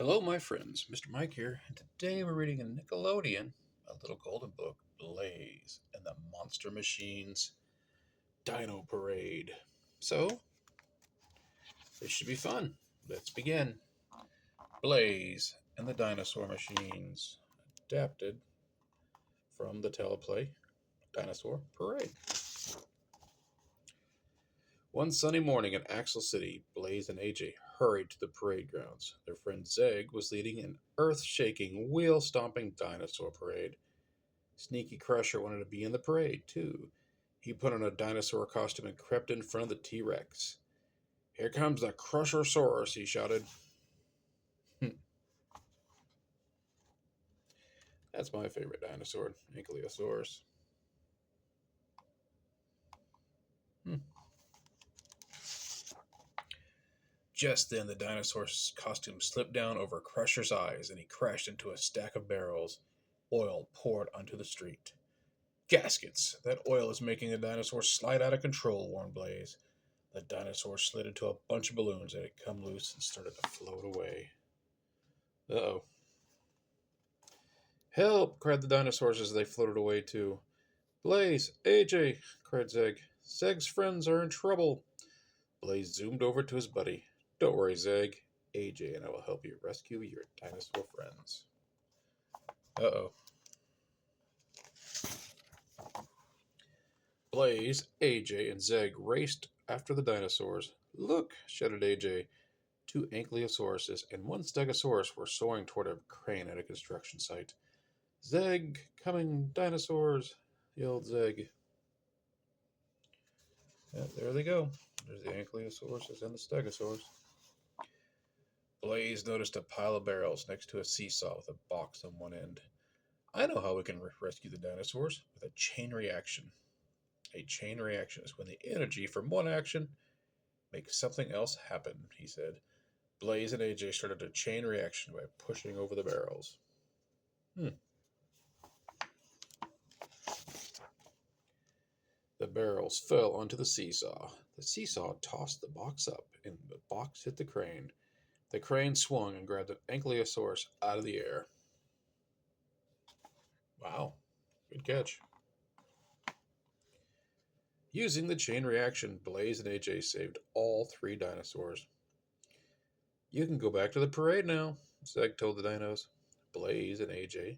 Hello, my friends. Mr. Mike here, and today we're reading a Nickelodeon, a little golden book, Blaze and the Monster Machines Dino Parade. So, this should be fun. Let's begin. Blaze and the Dinosaur Machines, adapted from the teleplay Dinosaur Parade. One sunny morning in Axel City, Blaze and AJ hurried to the parade grounds. Their friend Zeg was leading an earth shaking, wheel stomping dinosaur parade. Sneaky Crusher wanted to be in the parade, too. He put on a dinosaur costume and crept in front of the T Rex. Here comes the Crushersaurus, he shouted. That's my favorite dinosaur, Ankylosaurus. Hmm. Just then, the dinosaur's costume slipped down over Crusher's eyes and he crashed into a stack of barrels. Oil poured onto the street. Gaskets! That oil is making the dinosaur slide out of control, warned Blaze. The dinosaur slid into a bunch of balloons that had come loose and started to float away. Uh-oh. Help! Cried the dinosaurs as they floated away too. Blaze! AJ! Cried Zeg. Zeg's friends are in trouble. Blaze zoomed over to his buddy. Don't worry, Zeg. AJ and I will help you rescue your dinosaur friends. Uh-oh. Blaze, AJ, and Zeg raced after the dinosaurs. Look! Shouted AJ. Two ankylosauruses and one stegosaurus were soaring toward a crane at a construction site. Zeg! Coming, dinosaurs! Yelled Zeg. Yeah, there they go. There's the Ankylosaurus and the Stegosaurus. Blaze noticed a pile of barrels next to a seesaw with a box on one end. I know how we can rescue the dinosaurs with a chain reaction. A chain reaction is when the energy from one action makes something else happen, he said. Blaze and AJ started a chain reaction by pushing over the barrels. The barrels fell onto the seesaw. The seesaw tossed the box up, and the box hit the crane. The crane swung and grabbed an Ankylosaurus out of the air. Wow, good catch. Using the chain reaction, Blaze and AJ saved all three dinosaurs. You can go back to the parade now, Zeg told the dinos. Blaze and AJ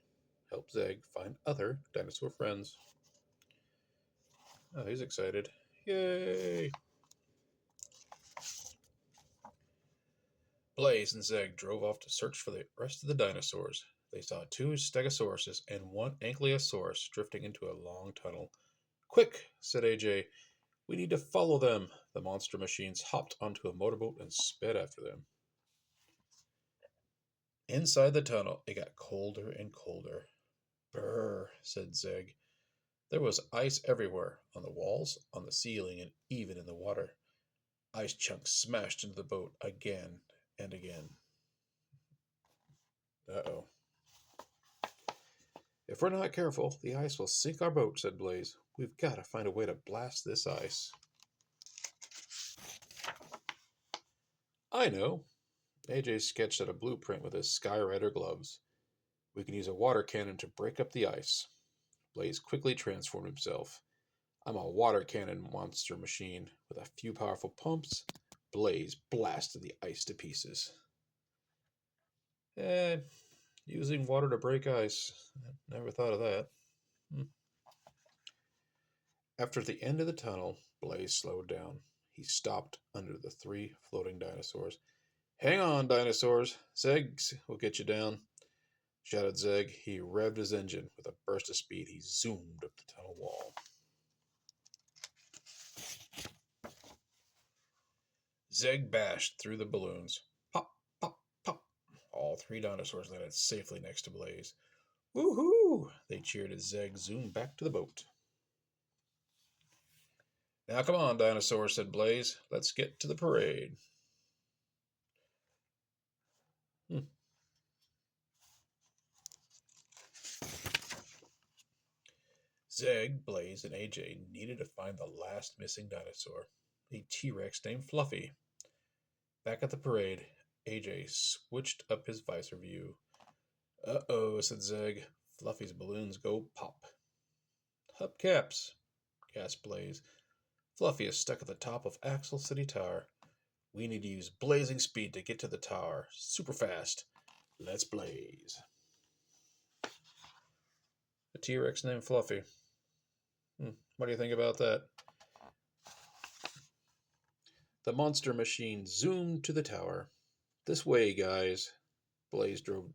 helped Zeg find other dinosaur friends. Oh, he's excited. Yay! Blaze and Zeg drove off to search for the rest of the dinosaurs. They saw two stegosauruses and one ankylosaurus drifting into a long tunnel. Quick, said AJ. We need to follow them. The monster machines hopped onto a motorboat and sped after them. Inside the tunnel, it got colder and colder. Brr, said Zeg. There was ice everywhere, on the walls, on the ceiling, and even in the water. Ice chunks smashed into the boat again and again. Uh-oh. If we're not careful, the ice will sink our boat, said Blaze. We've got to find a way to blast this ice. I know. AJ sketched out a blueprint with his Skyrider gloves. We can use a water cannon to break up the ice. Blaze quickly transformed himself. I'm a water cannon monster machine. With a few powerful pumps, Blaze blasted the ice to pieces. Using water to break ice. Never thought of that. After the end of the tunnel, Blaze slowed down. He stopped under the three floating dinosaurs. Hang on, dinosaurs. Zeg will get you down, shouted Zeg. He revved his engine. With a burst of speed, he zoomed up the tunnel wall. Zeg bashed through the balloons. Pop, pop, pop. All three dinosaurs landed safely next to Blaze. Woohoo! They cheered as Zeg zoomed back to the boat. Now come on, dinosaurs, said Blaze. Let's get to the parade. Zeg, Blaze, and AJ needed to find the last missing dinosaur, a T-Rex named Fluffy. Back at the parade, AJ switched up his visor view. Uh-oh, said Zeg. Fluffy's balloons go pop. Hubcaps, gasped Blaze. Fluffy is stuck at the top of Axel City Tower. We need to use blazing speed to get to the tower. Super fast. Let's blaze. A T-Rex named Fluffy. What do you think about that? The monster machine zoomed to the tower. This way, guys. Blaze drove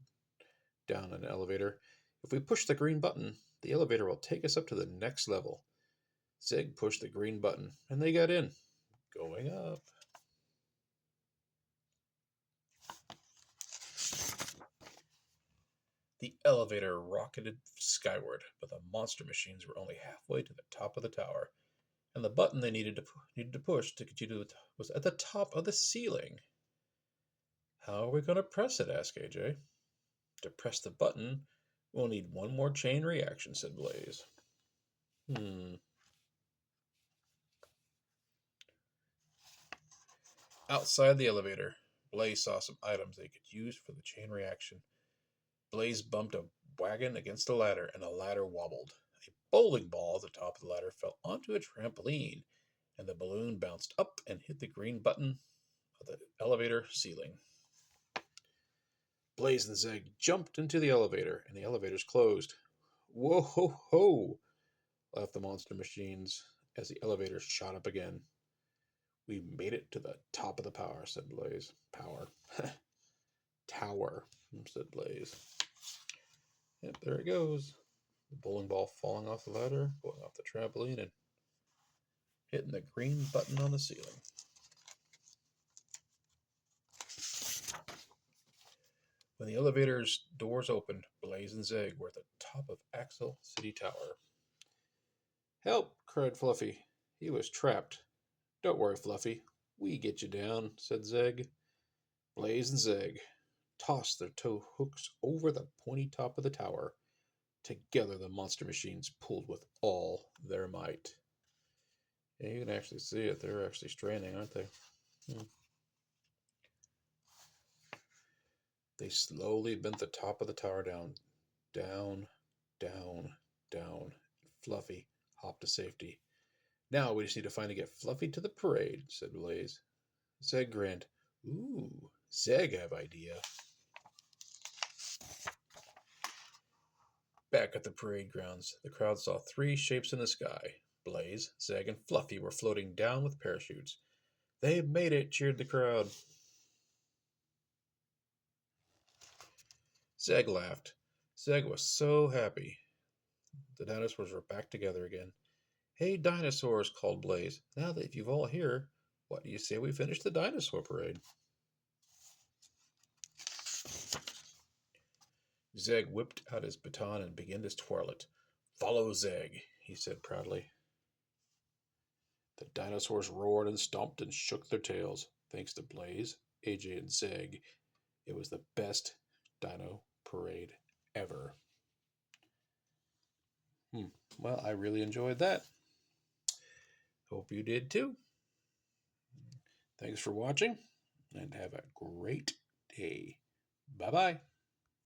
down an elevator. If we push the green button, the elevator will take us up to the next level. Zeg pushed the green button, and they got in. Going up. The elevator rocketed skyward, but the monster machines were only halfway to the top of the tower, and the button they needed to push to continue was at the top of the ceiling. How are we going to press it? Asked AJ. To press the button, we'll need one more chain reaction, said Blaze. Outside the elevator, Blaze saw some items they could use for the chain reaction. Blaze bumped a wagon against a ladder, and the ladder wobbled. A bowling ball at the top of the ladder fell onto a trampoline, and the balloon bounced up and hit the green button of the elevator ceiling. Blaze and Zeg jumped into the elevator, and the elevators closed. Whoa ho ho! Laughed the monster machines as the elevators shot up again. We made it to the top of the power, said Blaze. Power. Tower, said Blaze. Yep, there it goes. The bowling ball falling off the ladder, going off the trampoline, and hitting the green button on the ceiling. When the elevator's doors opened, Blaze and Zeg were at the top of Axel City Tower. Help, cried Fluffy. He was trapped. Don't worry, Fluffy. We get you down, said Zeg. Blaze and Zeg tossed their tow hooks over the pointy top of the tower. Together, the monster machines pulled with all their might. Yeah, you can actually see it. They're actually straining, aren't they? They slowly bent the top of the tower down. Down, down, down. Fluffy hopped to safety. Now we just need to find and get Fluffy to the parade, said Blaze. Zeg grinned. Ooh, Zeg have idea. Back at the parade grounds, the crowd saw three shapes in the sky. Blaze, Zeg, and Fluffy were floating down with parachutes. They made it, cheered the crowd. Zeg laughed. Zeg was so happy. The dinosaurs were back together again. Hey, dinosaurs, called Blaze. Now that you've all here, what do you say we finish the dinosaur parade? Zeg whipped out his baton and began to twirl it. Follow Zeg, he said proudly. The dinosaurs roared and stomped and shook their tails. Thanks to Blaze, AJ, and Zeg, it was the best dino parade ever. Well, I really enjoyed that. Hope you did too. Thanks for watching, and have a great day. Bye-bye.